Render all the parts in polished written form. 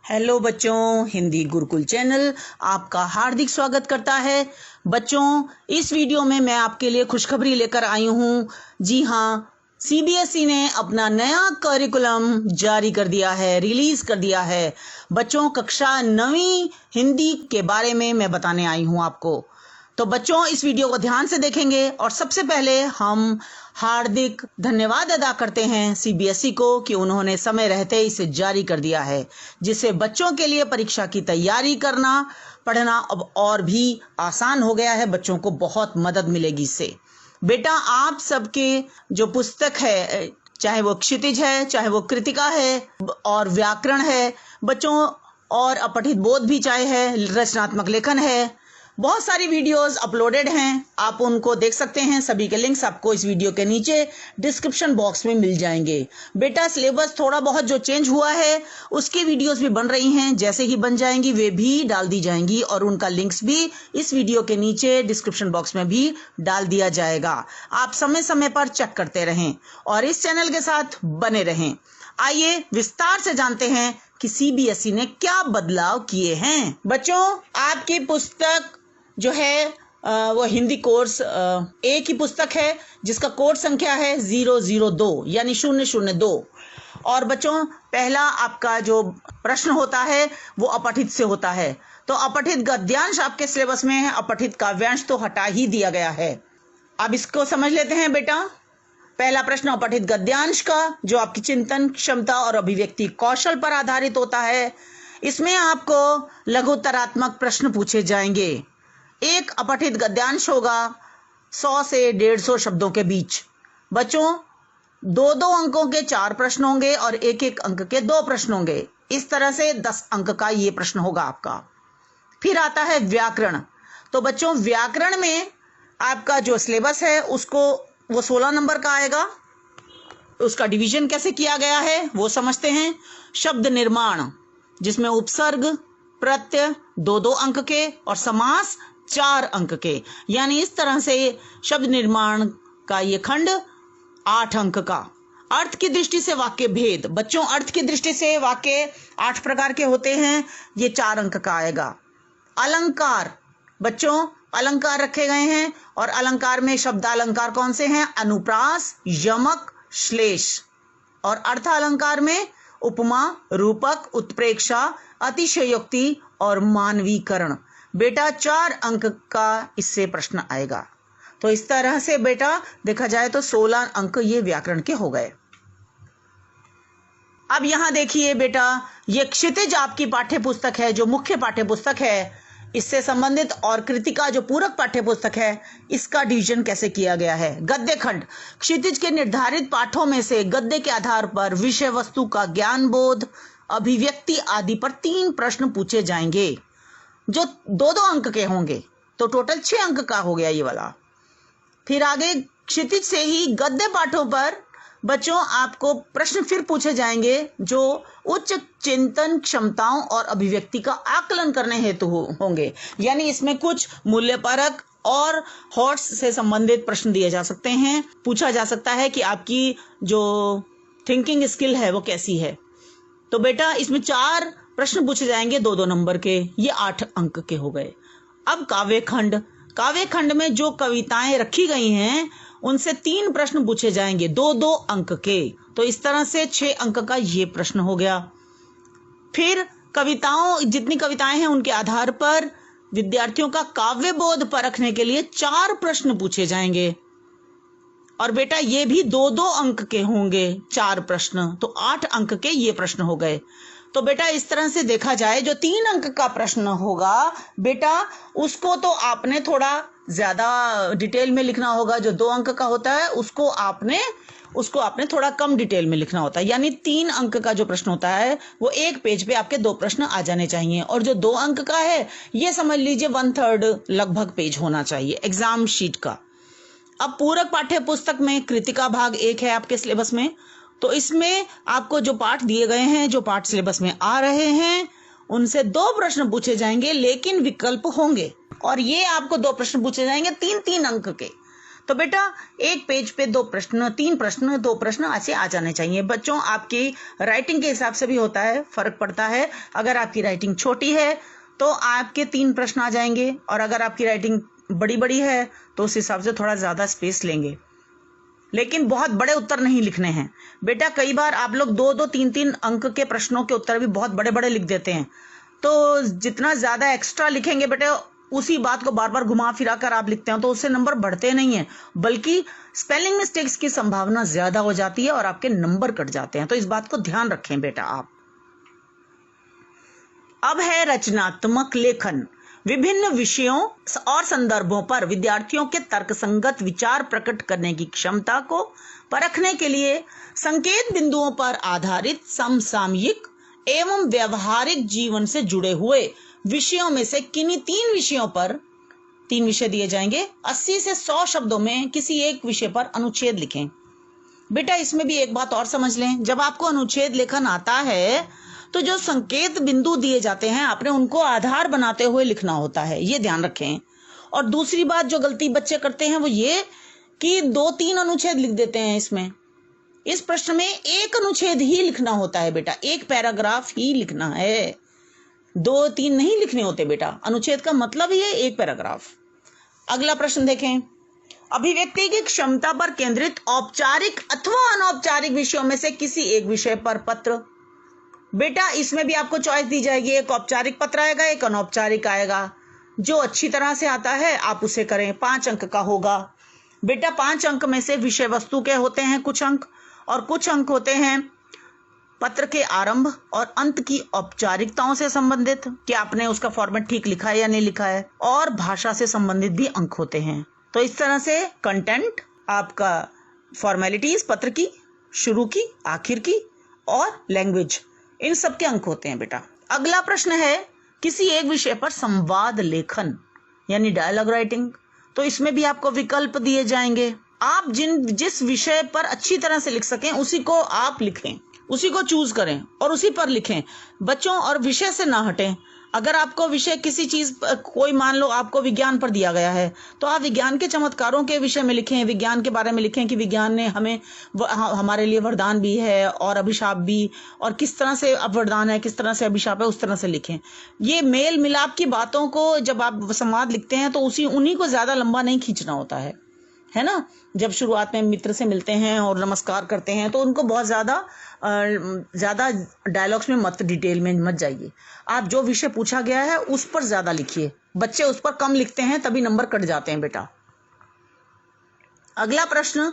Hello बच्चों, Hindi Gurukul channel आपका हार्दिक स्वागत करता है। बच्चों, इस वीडियो में मैं आपके लिए खुशखबरी लेकर आई हूँ। जी हाँ, सीबीएसई ने अपना नया करिकुलम जारी कर दिया है, रिलीज कर दिया है। बच्चों, कक्षा 9वीं हिंदी के बारे में मैं बताने आई हूँ आपको। तो बच्चों, इस वीडियो को ध्यान से देखेंगे और सबसे पहले हम हार्दिक धन्यवाद अदा करते हैं सीबीएसई को कि उन्होंने समय रहते इसे जारी कर दिया है, जिससे बच्चों के लिए परीक्षा की तैयारी करना, पढ़ना अब और भी आसान हो गया है। बच्चों को बहुत मदद मिलेगी इससे। बेटा, आप सबके जो पुस्तक है, चाहे वो क्षितिज है, चाहे वो कृतिका है और व्याकरण है बच्चों, और अपठित बोध भी चाहे है, रचनात्मक लेखन है, बहुत सारी वीडियोस अपलोडेड हैं। आप उनको देख सकते हैं। सभी के लिंक्स आपको इस वीडियो के नीचे डिस्क्रिप्शन बॉक्स में मिल जाएंगे। बेटा, सिलेबस थोड़ा बहुत जो चेंज हुआ है उसकी वीडियोस भी बन रही हैं। जैसे ही बन जाएंगी वे भी डाल दी जाएंगी और उनका लिंक्स भी इस वीडियो के नीचे डिस्क्रिप्शन बॉक्स में भी डाल दिया जाएगा। आप समय समय पर चेक करते रहें और इस चैनल के साथ बने रहें। आइए विस्तार से जानते हैं कि सीबीएसई ने क्या बदलाव किए हैं। बच्चों, आपकी पुस्तक जो है वो हिंदी कोर्स ए की पुस्तक है, जिसका कोड संख्या है 002 यानी 002। और बच्चों, पहला आपका जो प्रश्न होता है वो अपठित से होता है। तो अपठित गद्यांश आपके सिलेबस में है, अपठित काव्यांश तो हटा ही दिया गया है। अब इसको समझ लेते हैं बेटा। पहला प्रश्न अपठित गद्यांश का, जो आपकी चिंतन क्षमता और अभिव्यक्ति कौशल पर आधारित होता है। इसमें आपको लघुत्तरात्मक प्रश्न पूछे जाएंगे। एक अपठित गद्यांश होगा 100 से 150 शब्दों के बीच। बच्चों, 2-2 अंकों के 4 प्रश्न होंगे और 1-1 अंक के 2 प्रश्न होंगे। इस तरह से 10 अंक का ये प्रश्न होगा आपका। फिर आता है व्याकरण। तो बच्चों, व्याकरण में आपका जो सिलेबस है उसको वो 16 नंबर का आएगा। उसका डिवीजन कैसे किया गया है वो समझते हैं। शब्द निर्माण, जिसमें उपसर्ग प्रत्यय 2-2 अंक के और समास 4 अंक के, यानी इस तरह से शब्द निर्माण का ये खंड 8 अंक का। अर्थ की दृष्टि से वाक्य भेद। बच्चों, अर्थ की दृष्टि से वाक्य 8 प्रकार के होते हैं, ये 4 अंक का आएगा। अलंकार, बच्चों अलंकार रखे गए हैं और अलंकार में शब्द अलंकार कौन से हैं? अनुप्रास, यमक, श्लेष। और अर्थ अलंकार में उपमा, रूपक, उत्प्रेक्षा, अतिशयोक्ति और मानवीकरण। बेटा, 4 अंक का इससे प्रश्न आएगा। तो इस तरह से बेटा देखा जाए तो 16 अंक ये व्याकरण के हो गए। अब यहां देखिए बेटा, ये क्षितिज आपकी पाठ्य पुस्तक है, जो मुख्य पाठ्य पुस्तक है, इससे संबंधित और कृतिका जो पूरक पाठ्य पुस्तक है, इसका डिवीजन कैसे किया गया है। गद्य खंड, क्षितिज के निर्धारित पाठों में से गद्य के आधार पर विषय वस्तु का ज्ञान, बोध, अभिव्यक्ति आदि पर 3 प्रश्न पूछे जाएंगे, जो 2-2 अंक के होंगे। तो टोटल 6 अंक का हो गया ये वाला। फिर आगे क्षितिज से ही गद्य पाठों पर बच्चों आपको प्रश्न फिर पूछे जाएंगे, जो उच्च चिंतन क्षमताओं और अभिव्यक्ति का आकलन करने हेतु होंगे। यानी इसमें कुछ मूल्यपरक और हॉट्स से संबंधित प्रश्न दिए जा सकते हैं। पूछा जा सकता है कि आपकी जो थिंकिंग स्किल है वो कैसी है। तो बेटा, इसमें 4 प्रश्न पूछे जाएंगे 2-2 नंबर के, ये 8 अंक के हो गए। अब काव्य खंड, काव्य खंड में जो कविताएं रखी गई हैं उनसे 3 प्रश्न पूछे जाएंगे 2-2 अंक के। तो इस तरह से 6 अंक का ये प्रश्न हो गया। फिर कविताओं, जितनी कविताएं हैं उनके आधार पर विद्यार्थियों का काव्य बोध परखने के लिए 4 प्रश्न पूछे जाएंगे। और बेटा, ये भी 2-2 अंक के होंगे 4 प्रश्न, तो 8 अंक के ये प्रश्न हो गए। तो बेटा, इस तरह से देखा जाए जो 3 अंक का प्रश्न होगा बेटा, उसको तो आपने थोड़ा ज्यादा डिटेल में लिखना होगा। जो 2 अंक का होता है उसको आपने थोड़ा कम डिटेल में लिखना होता है। यानी 3 अंक का जो प्रश्न होता है वो 1 पेज पे आपके 2 प्रश्न आ जाने चाहिए, और जो 2 अंक का है ये समझ लीजिए 1/3 लगभग पेज होना चाहिए एग्जाम शीट का। अब पूरक पाठ्य पुस्तक में कृतिका भाग 1 है आपके सिलेबस में। तो इसमें आपको जो पाठ दिए गए हैं, जो पाठ सिलेबस में आ रहे हैं, उनसे 2 प्रश्न पूछे जाएंगे, लेकिन विकल्प होंगे। और ये आपको 2 प्रश्न पूछे जाएंगे 3-3 अंक के। तो बेटा एक पेज पे 2 प्रश्न, 3 प्रश्न, 2 प्रश्न ऐसे आ जाने चाहिए। बच्चों आपकी राइटिंग के हिसाब से भी होता है, फर्क पड़ता है। अगर आपकी राइटिंग छोटी है तो आपके 3 प्रश्न आ जाएंगे, और अगर आपकी राइटिंग बड़ी बड़ी है तो उस हिसाब से थोड़ा ज्यादा स्पेस लेंगे, लेकिन बहुत बड़े उत्तर नहीं लिखने हैं बेटा। कई बार आप लोग 2-2, 3-3 अंक के प्रश्नों के उत्तर भी बहुत बड़े बड़े लिख देते हैं, तो जितना ज्यादा एक्स्ट्रा लिखेंगे बेटा, उसी बात को बार बार घुमा फिरा कर आप लिखते हैं तो उससे नंबर बढ़ते नहीं है, बल्कि स्पेलिंग मिस्टेक्स की संभावना ज्यादा हो जाती है और आपके नंबर कट जाते हैं। तो इस बात को ध्यान रखें बेटा आप। अब है रचनात्मक लेखन। विभिन्न विषयों और संदर्भों पर विद्यार्थियों के तर्कसंगत विचार प्रकट करने की क्षमता को परखने के लिए संकेत बिंदुओं पर आधारित समसामयिक एवं व्यवहारिक जीवन से जुड़े हुए विषयों में से किन्हीं 3 विषयों पर, 3 विषय दिए जाएंगे, 80 से 100 शब्दों में किसी एक विषय पर अनुच्छेद लिखें। बेटा इसमें भी एक बात और समझ लें, जब आपको अनुच्छेद लेखन आता है तो जो संकेत बिंदु दिए जाते हैं आपने उनको आधार बनाते हुए लिखना होता है, ये ध्यान रखें। और दूसरी बात जो गलती बच्चे करते हैं वो ये कि 2-3 अनुच्छेद लिख देते हैं। इसमें इस प्रश्न में एक अनुच्छेद ही लिखना होता है बेटा, एक पैराग्राफ ही लिखना है, 2-3 नहीं लिखने होते बेटा। अनुच्छेद का मतलब ही है एक पैराग्राफ। अगला प्रश्न देखें। अभिव्यक्ति की क्षमता पर केंद्रित औपचारिक अथवा अनौपचारिक विषयों में से किसी एक विषय पर पत्र। बेटा इसमें भी आपको चॉइस दी जाएगी, एक औपचारिक पत्र आएगा, एक अनौपचारिक आएगा। जो अच्छी तरह से आता है आप उसे करें, 5 अंक का होगा। बेटा 5 अंक में से विषय वस्तु के होते हैं कुछ अंक, और कुछ अंक होते हैं पत्र के आरंभ और अंत की औपचारिकताओं से संबंधित, कि आपने उसका फॉर्मेट ठीक लिखा है या नहीं लिखा है, और भाषा से संबंधित भी अंक होते हैं। तो इस तरह से कंटेंट, आपका फॉर्मेलिटीज, पत्र की शुरू की, आखिर की, और लैंग्वेज, इन सब के अंक होते हैं बेटा। अगला प्रश्न है किसी एक विषय पर संवाद लेखन यानी डायलॉग राइटिंग। तो इसमें भी आपको विकल्प दिए जाएंगे, आप जिस विषय पर अच्छी तरह से लिख सकें उसी को आप लिखें, उसी को चूज करें और उसी पर लिखें बच्चों, और विषय से ना हटें। अगर आपको विषय किसी चीज, कोई मान लो आपको विज्ञान पर दिया गया है तो आप विज्ञान के चमत्कारों के विषय में लिखें, विज्ञान के बारे में लिखें कि विज्ञान ने हमें हमारे लिए वरदान भी है और अभिशाप भी, और किस तरह से अब वरदान है, किस तरह से अभिशाप है, उस तरह से लिखें। ये मेल मिलाप की बातों को जब आप संवाद लिखते हैं तो उन्हीं को ज्यादा लंबा नहीं खींचना होता है ना। जब शुरुआत में मित्र से मिलते हैं और नमस्कार करते हैं तो उनको बहुत ज्यादा डायलॉग्स में मत, डिटेल में मत जाइए। आप जो विषय पूछा गया है उस पर ज्यादा लिखिए। बच्चे उस पर कम लिखते हैं तभी नंबर कट जाते हैं बेटा। अगला प्रश्न,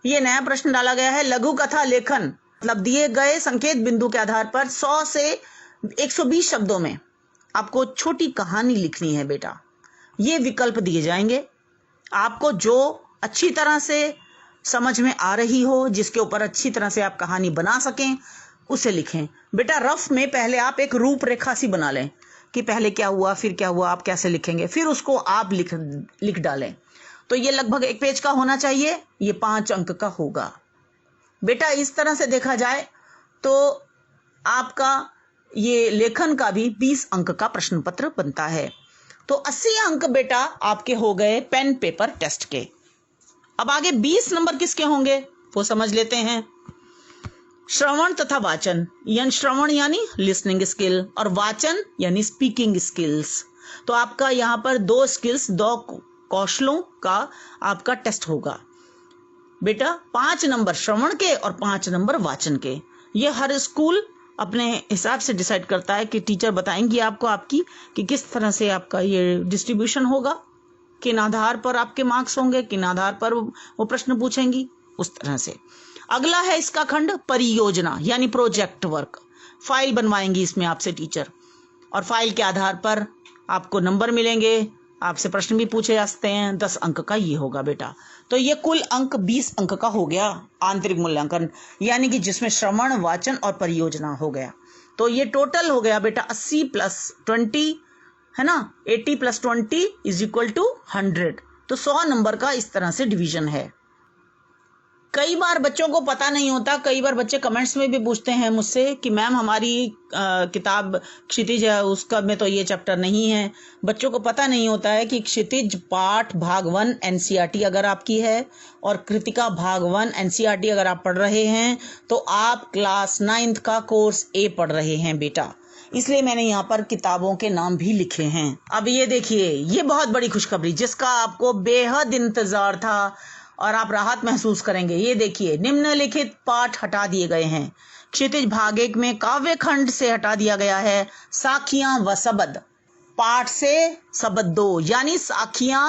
ये नया प्रश्न डाला गया है, लघु कथा लेखन। मतलब दिए गए संकेत बिंदु के आधार पर 100 से 120 शब्दों में आपको छोटी कहानी लिखनी है बेटा। ये विकल्प दिए जाएंगे, आपको जो अच्छी तरह से समझ में आ रही हो, जिसके ऊपर अच्छी तरह से आप कहानी बना सकें, उसे लिखें बेटा। रफ में पहले आप एक रूपरेखा सी बना लें कि पहले क्या हुआ, फिर क्या हुआ, आप कैसे लिखेंगे, फिर उसको आप लिख डालें। तो ये लगभग 1 पेज का होना चाहिए, ये 5 अंक का होगा बेटा। इस तरह से देखा जाए तो आपका ये लेखन का भी 20 अंक का प्रश्न पत्र बनता है। तो 80 अंक बेटा आपके हो गए पेन पेपर टेस्ट के। अब आगे 20 नंबर किसके होंगे वो समझ लेते हैं। श्रवण तथा वाचन, यानी श्रवण यानी लिसनिंग स्किल और वाचन यानी स्पीकिंग स्किल्स। तो आपका यहाँ पर 2 स्किल्स, 2 कौशलों का आपका टेस्ट होगा बेटा। 5 नंबर श्रवण के और 5 नंबर वाचन के। ये हर स्कूल अपने हिसाब से डिसाइड करता है कि टीचर बताएंगी आपको आपकी कि किस तरह से आपका ये डिस्ट्रीब्यूशन होगा, किन आधार पर आपके मार्क्स होंगे, किन आधार पर वो प्रश्न पूछेंगी, उस तरह से। अगला है इसका खंड परियोजना यानी प्रोजेक्ट वर्क। फाइल बनवाएंगी इसमें आपसे टीचर, और फाइल के आधार पर आपको नंबर मिलेंगे, आपसे प्रश्न भी पूछे जा सकते हैं। 10 अंक का ये होगा बेटा। तो ये कुल अंक 20 अंक का हो गया आंतरिक मूल्यांकन, यानी कि जिसमें श्रवण, वाचन और परियोजना हो गया। तो ये टोटल हो गया बेटा 80 + 20 है ना, 80 + 20 = 100। तो 100 नंबर का इस तरह से डिवीजन है। कई बार बच्चों को पता नहीं होता, कई बार बच्चे कमेंट्स में भी पूछते हैं मुझसे कि मैम हमारी किताब क्षितिज है उसका में तो ये चैप्टर नहीं है। बच्चों को पता नहीं होता है कि क्षितिज पाठ भाग 1 एनसीईआरटी अगर आपकी है और कृतिका भाग 1 एनसीईआरटी अगर आप पढ़ रहे हैं तो आप क्लास 9th का कोर्स ए पढ़ रहे हैं बेटा, इसलिए मैंने यहाँ पर किताबों के नाम भी लिखे हैं। अब ये देखिए, ये बहुत बड़ी खुशखबरी जिसका आपको बेहद इंतजार था और आप राहत महसूस करेंगे। ये देखिए, निम्नलिखित पाठ हटा दिए गए हैं। क्षितिज भाग 1 में काव्य खंड से हटा दिया गया है साखियां व शब्द, पाठ से शब्द 2 यानी साखियां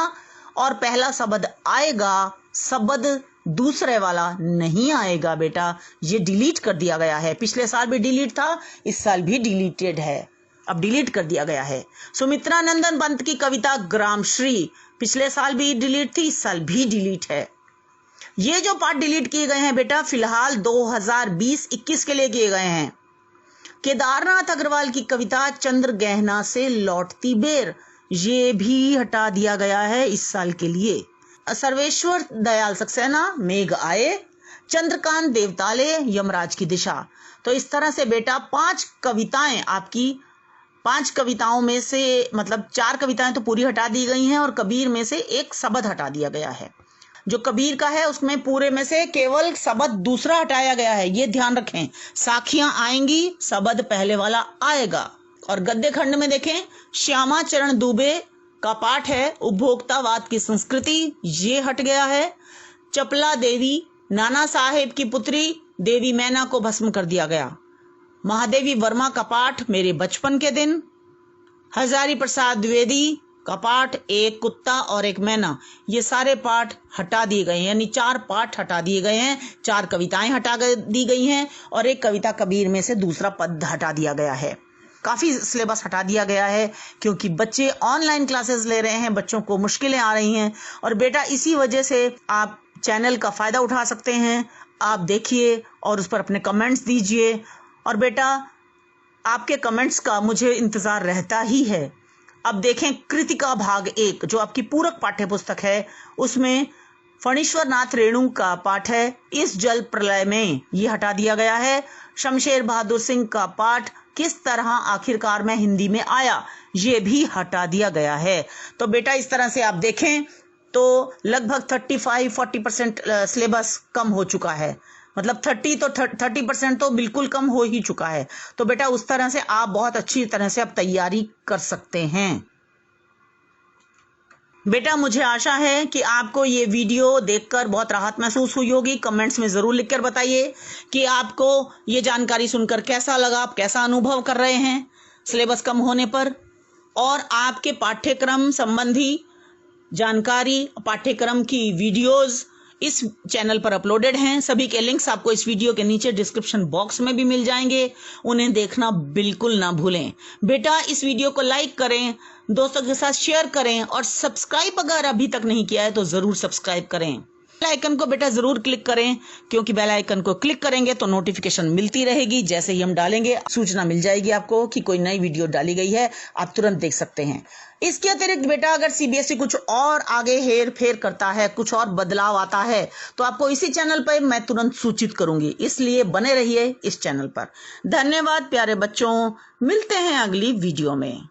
और पहला शब्द आएगा, शब्द दूसरे वाला नहीं आएगा बेटा, ये डिलीट कर दिया गया है। पिछले साल भी डिलीट था, इस साल भी डिलीटेड है, अब डिलीट कर दिया गया है। सुमित्रा नंदन पंत की कविता ग्रामश्री पिछले साल भी डिलीट थी, इस साल भी डिलीट है। ये जो पाठ डिलीट किए गए हैं बेटा फिलहाल 2020-21 के लिए किए गए हैं। केदारनाथ अग्रवाल की कविता चंद्र गहना से लौटती बेर, ये भी हटा दिया गया है इस साल के लिए। सर्वेश्वर दयाल सक्सेना मेघ आए, चंद्रकांत देवताले यमराज की दिशा। तो इस तरह से बेटा 5 कविताएं आपकी, 5 कविताओं में से मतलब 4 कविताएं तो पूरी हटा दी गई हैं और कबीर में से एक शब्द हटा दिया गया है। जो कबीर का है उसमें पूरे में से केवल शब्द दूसरा हटाया गया है, ये ध्यान रखें। साखियां आएंगी, शब्द पहले वाला आएगा। और गद्य खंड में देखें, श्यामा चरण दुबे का पाठ है उपभोक्तावाद की संस्कृति, ये हट गया है। चपला देवी नाना साहेब की पुत्री देवी मैना को भस्म कर दिया गया। महादेवी वर्मा का पाठ मेरे बचपन के दिन। हजारी प्रसाद द्विवेदी का पाठ एक कुत्ता और एक मैना, ये सारे पाठ हटा दिए गए हैं, यानी 4 पाठ हटा दिए गए हैं, 4 कविताएं हटा दी गई हैं और एक कविता कबीर में से दूसरा पद हटा दिया गया है। काफी सिलेबस हटा दिया गया है क्योंकि बच्चे ऑनलाइन क्लासेस ले रहे हैं, बच्चों को मुश्किलें आ रही हैं और बेटा इसी वजह से आप चैनल का फायदा उठा सकते हैं। आप देखिए और उस पर अपने कमेंट्स दीजिए और बेटा आपके कमेंट्स का मुझे इंतजार रहता ही है। अब देखें कृतिका भाग 1 जो आपकी पूरक पाठ्य पुस्तक है, उसमें फणीश्वर नाथ रेणु का पाठ है इस जल प्रलय में, ये हटा दिया गया है। शमशेर बहादुर सिंह का पाठ किस तरह आखिरकार में हिंदी में आया, ये भी हटा दिया गया है। तो बेटा इस तरह से आप देखें तो लगभग 35-40% सिलेबस कम हो चुका है, मतलब 30% तो बिल्कुल कम हो ही चुका है। तो बेटा उस तरह से आप बहुत अच्छी तरह से अब तैयारी कर सकते हैं। बेटा मुझे आशा है कि आपको ये वीडियो देखकर बहुत राहत महसूस हुई होगी। कमेंट्स में ज़रूर लिखकर बताइए कि आपको ये जानकारी सुनकर कैसा लगा, आप कैसा अनुभव कर रहे हैं सिलेबस कम होने पर। और आपके पाठ्यक्रम संबंधी जानकारी, पाठ्यक्रम की वीडियोस इस चैनल पर अपलोडेड हैं। सभी के लिंक्स आपको इस वीडियो के नीचे डिस्क्रिप्शन बॉक्स में भी मिल जाएंगे, उन्हें देखना बिल्कुल ना भूलें। बेटा इस वीडियो को लाइक करें, दोस्तों के साथ शेयर करें और सब्सक्राइब अगर अभी तक नहीं किया है तो जरूर सब्सक्राइब करें। बेल आइकन को बेटा जरूर क्लिक करें क्योंकि बेल आइकन को क्लिक करेंगे तो नोटिफिकेशन मिलती रहेगी, जैसे ही हम डालेंगे सूचना मिल जाएगी आपको कि कोई नई वीडियो डाली गई है, आप तुरंत देख सकते हैं। इसके अतिरिक्त बेटा अगर सीबीएसई कुछ और आगे हेर फेर करता है, कुछ और बदलाव आता है तो आपको इसी चैनल पर मैं तुरंत सूचित करूंगी, इसलिए बने रहिए इस चैनल पर। धन्यवाद प्यारे बच्चों, मिलते हैं अगली वीडियो में।